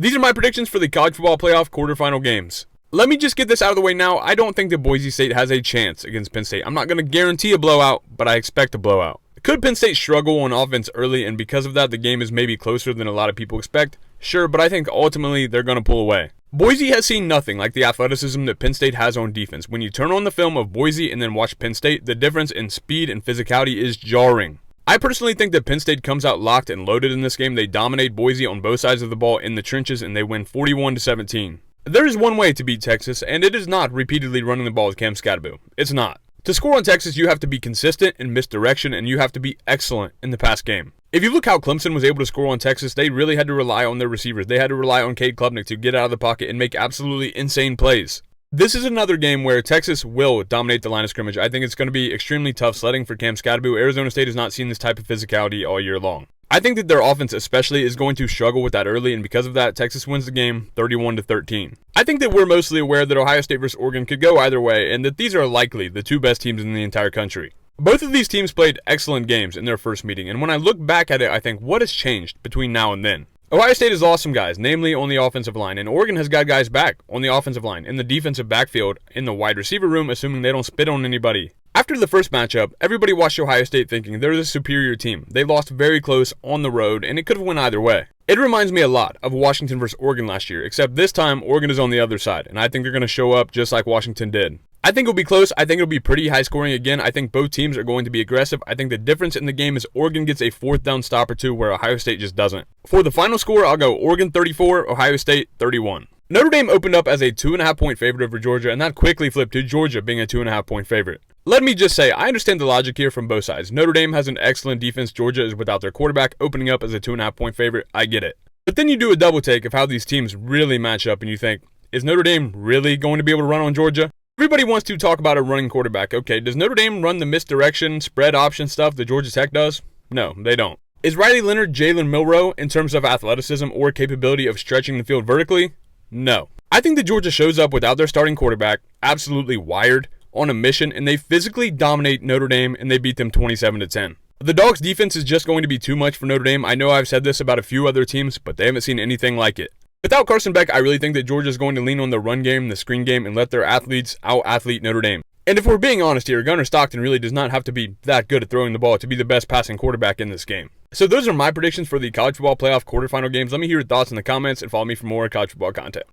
These are my predictions for the college football playoff quarterfinal games. Let me just get this out of the way now. I don't think that Boise State has a chance against Penn State. I'm not going to guarantee a blowout, but I expect a blowout. Could Penn State struggle on offense early, and because of that, the game is maybe closer than a lot of people expect? Sure, but I think ultimately they're going to pull away. Boise has seen nothing like the athleticism that Penn State has on defense. When you turn on the film of Boise and then watch Penn State, the difference in speed and physicality is jarring. I personally think that Penn State comes out locked and loaded in this game. They dominate Boise on both sides of the ball in the trenches, and they win 41-17. There is one way to beat Texas, and it is not repeatedly running the ball with Cam Scadaboo. It's not. To score on Texas, you have to be consistent in misdirection, and you have to be excellent in the pass game. If you look how Clemson was able to score on Texas, they really had to rely on their receivers. They had to rely on Cade Klubnik to get out of the pocket and make absolutely insane plays. This is another game where Texas will dominate the line of scrimmage. I think it's going to be extremely tough sledding for Cam Scadaboo. Arizona State has not seen this type of physicality all year long. I think that their offense especially is going to struggle with that early, and because of that, Texas wins the game 31-13. I think that we're mostly aware that Ohio State versus Oregon could go either way, and that these are likely the two best teams in the entire country. Both of these teams played excellent games in their first meeting, and when I look back at it, I think, what has changed between now and then? Ohio State has lost some guys, namely on the offensive line, and Oregon has got guys back on the offensive line, in the defensive backfield, in the wide receiver room, assuming they don't spit on anybody. After the first matchup, everybody watched Ohio State thinking they're the superior team. They lost very close on the road, and it could have went either way. It reminds me a lot of Washington versus Oregon last year, except this time Oregon is on the other side, and I think they're going to show up just like Washington did. I think it'll be close. I think it'll be pretty high scoring again. I think both teams are going to be aggressive. I think the difference in the game is Oregon gets a fourth down stop or two where Ohio State just doesn't. For the final score, I'll go Oregon 34, Ohio State 31. Notre Dame opened up as a 2.5 point favorite over Georgia, and that quickly flipped to Georgia being a 2.5 point favorite. Let me just say, I understand the logic here from both sides. Notre Dame has an excellent defense. Georgia is without their quarterback, opening up as a 2.5 point favorite. I get it. But then you do a double take of how these teams really match up, and you think, is Notre Dame really going to be able to run on Georgia? Everybody wants to talk about a running quarterback. Okay, does Notre Dame run the misdirection, spread option stuff that Georgia Tech does? No, they don't. Is Riley Leonard Jalen Milroe in terms of athleticism or capability of stretching the field vertically? No. I think that Georgia shows up without their starting quarterback, absolutely wired, on a mission, and they physically dominate Notre Dame, and they beat them 27-10. The Dogs' defense is just going to be too much for Notre Dame. I know I've said this about a few other teams, but they haven't seen anything like it. Without Carson Beck, I really think that Georgia is going to lean on the run game, the screen game, and let their athletes out-athlete Notre Dame. And if we're being honest here, Gunnar Stockton really does not have to be that good at throwing the ball to be the best passing quarterback in this game. So those are my predictions for the college football playoff quarterfinal games. Let me hear your thoughts in the comments and follow me for more college football content.